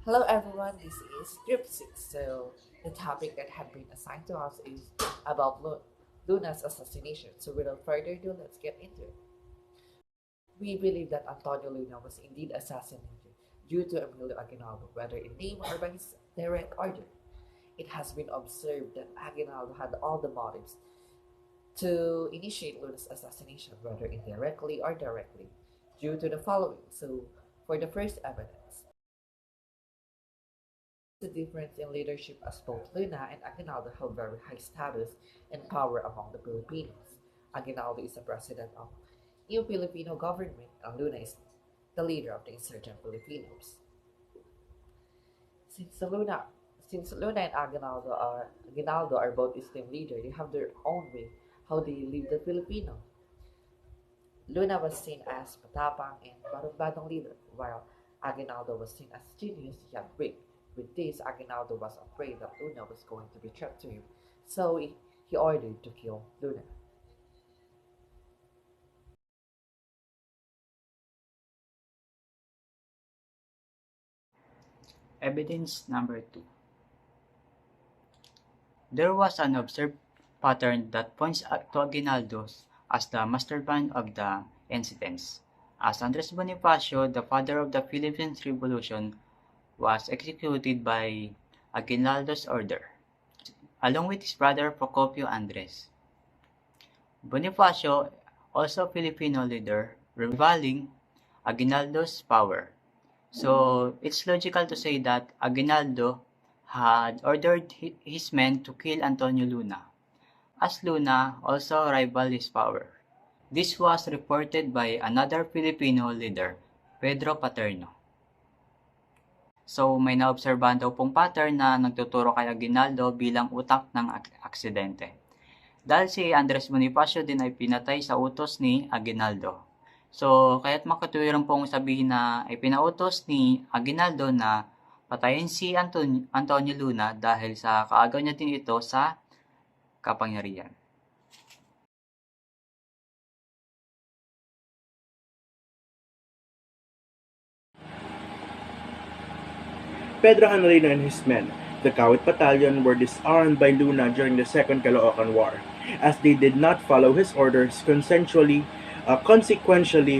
Hello everyone, this is Script 6. So the topic that had been assigned to us is about Luna's assassination. So without further ado, let's get into it. We believe that Antonio Luna was indeed assassinated due to Emilio Aguinaldo, whether in name or by his direct order. It has been observed that Aguinaldo had all the motives to initiate Luna's assassination, whether indirectly or directly, due to the following. So for the first evidence, the difference in leadership as both Luna and Aguinaldo held very high status and power among the Filipinos. Aguinaldo is the president of new Filipino government and Luna is the leader of the insurgent Filipinos. Since the Luna since Luna and Aguinaldo are both esteemed leaders, they have their own way how they lead the Filipino. Luna was seen as matapang and barong-badong leader, while Aguinaldo was seen as genius yet weak. With this, Aguinaldo was afraid that Luna was going to be threat to him, so he ordered to kill Luna. Evidence number 2. There was an observed pattern that points to Aguinaldo as the mastermind of the incidents. As Andres Bonifacio, the father of the Philippine Revolution, was executed by Aguinaldo's order, along with his brother Procopio Andres. Bonifacio, also a Filipino leader, rivaling Aguinaldo's power. So it's logical to say that Aguinaldo had ordered his men to kill Antonio Luna, as Luna also rivaled his power. This was reported by another Filipino leader, Pedro Paterno. So may naobserbahan daw pong pattern na nagtuturo kay Aguinaldo bilang utak ng aksidente. Dahil si Andres Bonifacio din ay pinatay sa utos ni Aguinaldo. So, kaya't makatuwiran pong sabihin na ipinautos ni Aguinaldo na patayin si Antonio Luna dahil sa kaagaw niya din ito sa kapangyarihan. Pedro Hanarino and his men, the Kawit Battalion, were disarmed by Luna during the Second Caloocan War, as they did not follow his orders consequentially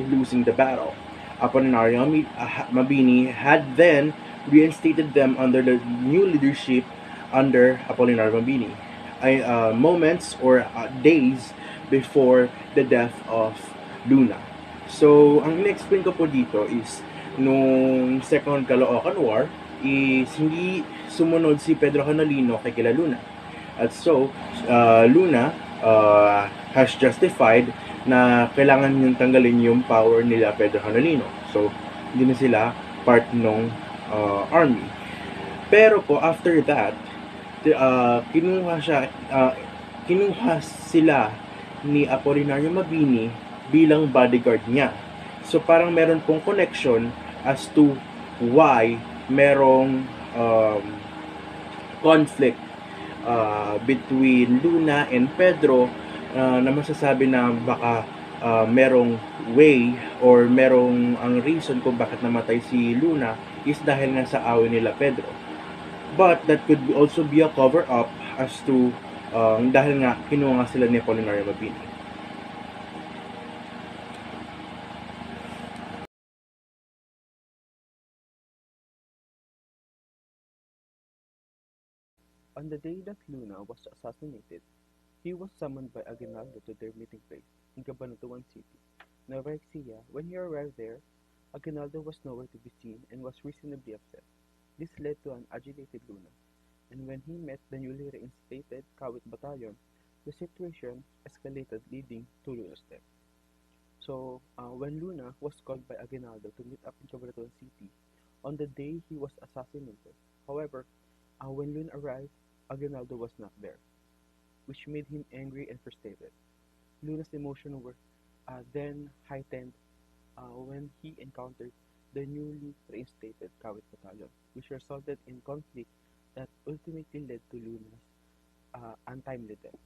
losing the battle. Apolinario Mabini had then reinstated them under the new leadership under Apolinario Mabini, moments or days before the death of Luna. So, ang in-explain ko po dito is, nung Second Caloocan War, is hindi sumunod si Pedro Hanalino kay kila Luna. At so, Luna has justified na kailangan niyang tanggalin yung power nila Pedro Hanalino. So, hindi na sila part ng army. Pero po, after that, kinuha sila ni Apolinario Mabini bilang bodyguard niya. So, parang meron pong connection as to why merong conflict between Luna and Pedro na masasabi na baka merong way or merong ang reason kung bakit namatay si Luna is dahil nga sa away nila Pedro. But that could also be a cover-up as to dahil nga kinuha nga sila ni Apolinario Mabini. On the day that Luna was assassinated, he was summoned by Aguinaldo to their meeting place in Cabanatuan City, Nueva Ecija. When he arrived there, Aguinaldo was nowhere to be seen and was reasonably upset. This led to an agitated Luna, and when he met the newly reinstated Kawit Battalion, the situation escalated, leading to Luna's death. So, when Luna was called by Aguinaldo to meet up in Cabanatuan City on the day he was assassinated, however, when Luna arrived, Aguinaldo was not there, which made him angry and frustrated. Luna's emotions were then heightened when he encountered the newly reinstated Kawit Battalion, which resulted in conflict that ultimately led to Luna's untimely death.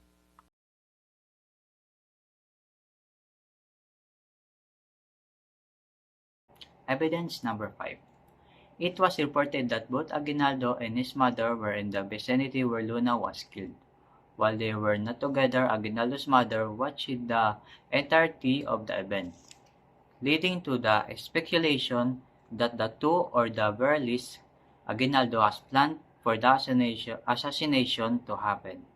Evidence number 5. It was reported that both Aguinaldo and his mother were in the vicinity where Luna was killed. While they were not together, Aguinaldo's mother watched the entirety of the event, leading to the speculation that the two, or the very least, Aguinaldo has planned for the assassination to happen.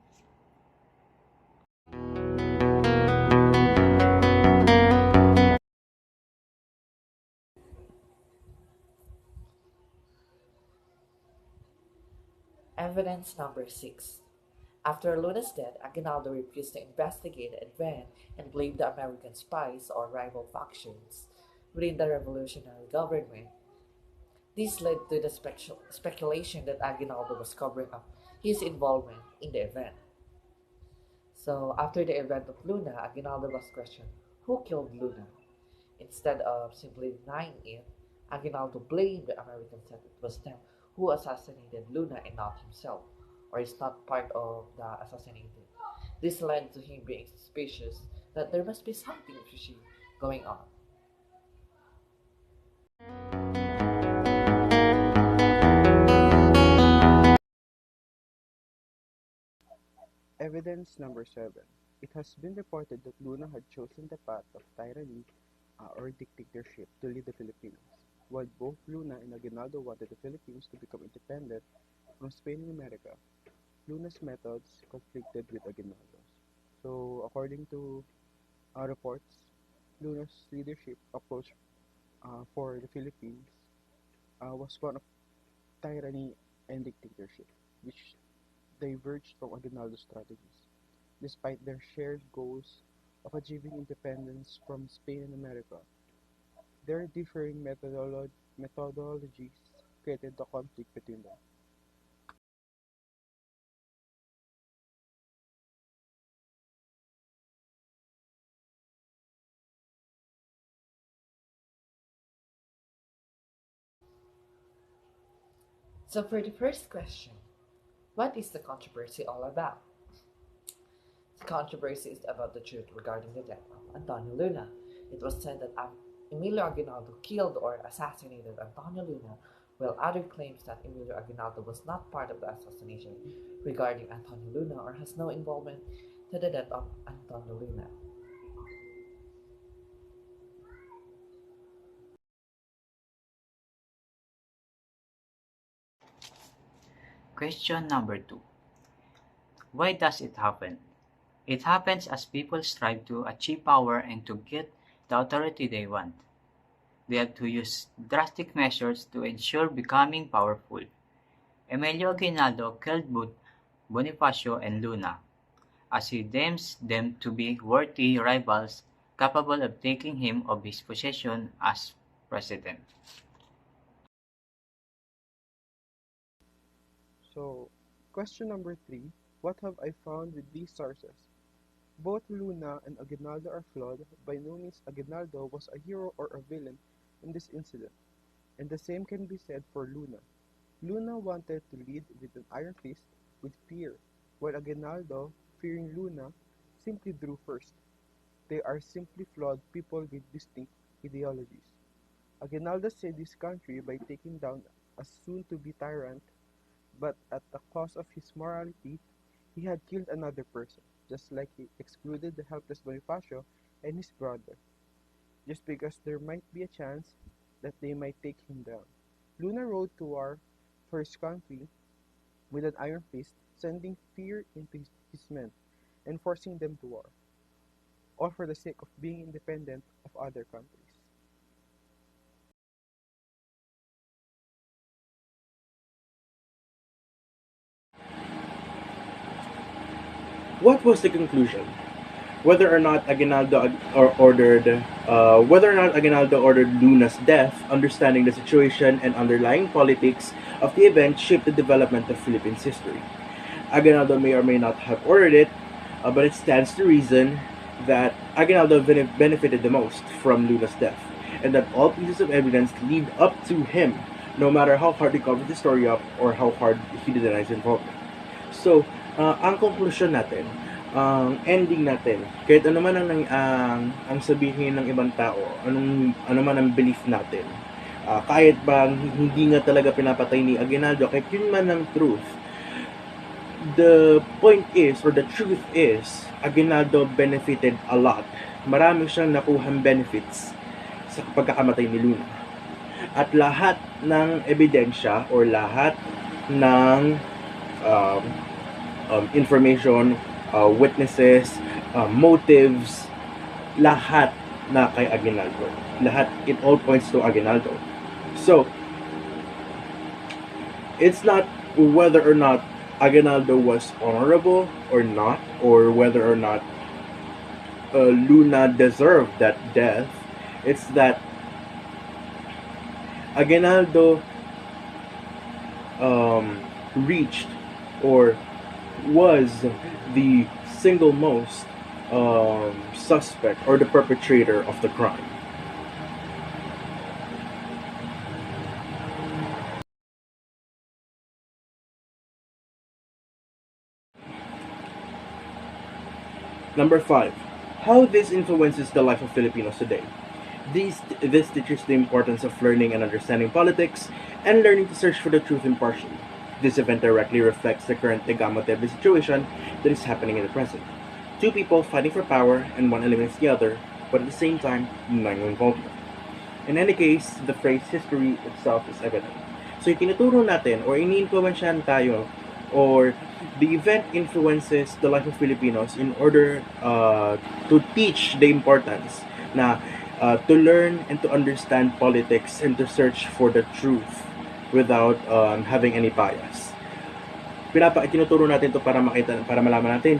Evidence number 6. After Luna's death, Aguinaldo refused to investigate the event and blamed the American spies or rival factions within the revolutionary government. This led to the speculation that Aguinaldo was covering up his involvement in the event. So, after the event of Luna, Aguinaldo was questioned who killed Luna. Instead of simply denying it, Aguinaldo blamed the Americans that it was them who assassinated Luna and not himself, or is not part of the assassinated. This led to him being suspicious that there must be something fishy going on. Evidence number 7. It has been reported that Luna had chosen the path of tyranny or dictatorship to lead the Filipinos. While both Luna and Aguinaldo wanted the Philippines to become independent from Spain and America, Luna's methods conflicted with Aguinaldo's. So, according to reports, Luna's leadership approach for the Philippines was one of tyranny and dictatorship, which diverged from Aguinaldo's strategies. Despite their shared goals of achieving independence from Spain and America, their differing methodologies created the conflict between them. So, for the first question, what is the controversy all about? The controversy is about the truth regarding the death of Antonio Luna. It was said that Emilio Aguinaldo killed or assassinated Antonio Luna, while others claims that Emilio Aguinaldo was not part of the assassination regarding Antonio Luna or has no involvement to the death of Antonio Luna. Question number 2. Why does it happen? It happens as people strive to achieve power and to get the authority they want. They have to use drastic measures to ensure becoming powerful. Emilio Aguinaldo killed both Bonifacio and Luna, as he deems them to be worthy rivals capable of taking him of his position as president. So, question number 3. What have I found with these sources? Both Luna and Aguinaldo are flawed. By no means Aguinaldo was a hero or a villain in this incident. And the same can be said for Luna. Luna wanted to lead with an iron fist, with fear, while Aguinaldo, fearing Luna, simply drew first. They are simply flawed people with distinct ideologies. Aguinaldo saved his country by taking down a soon-to-be tyrant, but at the cost of his morality, he had killed another person, just like he excluded the helpless Bonifacio and his brother, just because there might be a chance that they might take him down. Luna rode to war for his country with an iron fist, sending fear into his men and forcing them to war, all for the sake of being independent of other countries. What was the conclusion? Whether or not Aguinaldo ordered Luna's death, understanding the situation and underlying politics of the event shaped the development of Philippines history. Aguinaldo may or may not have ordered it, but it stands to reason that Aguinaldo benefited the most from Luna's death, and that all pieces of evidence lead up to him, no matter how hard he covers the story up or how hard he denies involvement. So, ang conclusion natin, ang ending natin, kahit ano man ang sabihin ng ibang tao, ano man ang belief natin, Kahit bang hindi nga talaga pinapatay ni Aguinaldo, kahit yun man ang truth, the point is, or the truth is, Aguinaldo benefited a lot. Marami siyang nakuhang benefits sa pagkakamatay ni Luna. At lahat ng ebidensya or lahat ng um, information, witnesses, motives, lahat na kay Aguinaldo. Lahat, it all points to Aguinaldo. So, it's not whether or not Aguinaldo was honorable or not, or whether or not Luna deserved that death. It's that Aguinaldo reached or was the single most suspect or the perpetrator of the crime. Number 5. How this influences the life of Filipinos today. This teaches the importance of learning and understanding politics and learning to search for the truth impartially. This event directly reflects the current Tegamotebe situation that is happening in the present. Two people fighting for power and one eliminates the other, but at the same time, none involvement. In any case, the phrase history itself is evident. So itinuturo natin or ini-influensyahan tayo or the event influences the life of Filipinos in order to teach the importance na to learn and to understand politics and to search for the truth without having any bias. Itinuturo natin to para makita, para malaman natin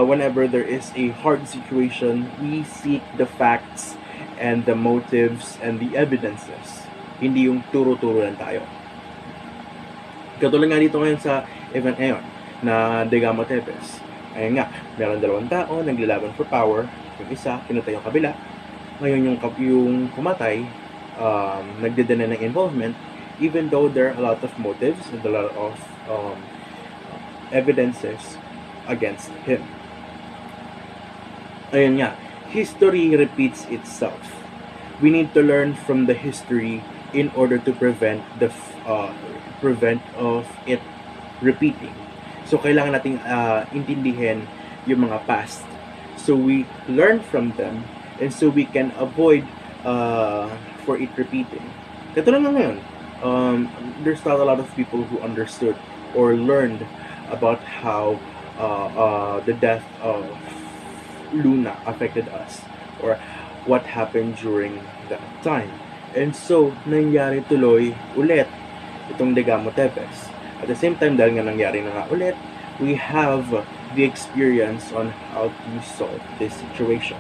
whenever there is a hard situation, we seek the facts and the motives and the evidences. Hindi yung turo-turo lang tayo. Katulad nga dito ngayon sa event ngayon na Degamo Tepes. Ayun nga, meron dalawang tao naglalaban for power. Yung isa, pinatay yung kabila. Ngayon yung pumatay, nagdedeny ng involvement, even though there are a lot of motives and a lot of evidences against him. Ayun nga, history repeats itself. We need to learn from the history in order to prevent of it repeating. So kailangan nating intindihin yung mga past. So we learn from them and so we can avoid for it repeating. Katulad nga ngayon, there's not a lot of people who understood or learned about how the death of Luna affected us or what happened during that time. And so, nangyari tuloy ulit itong Degamo Tepes. At the same time, dahil nga nangyari na nga ulit, we have the experience on how to solve this situation.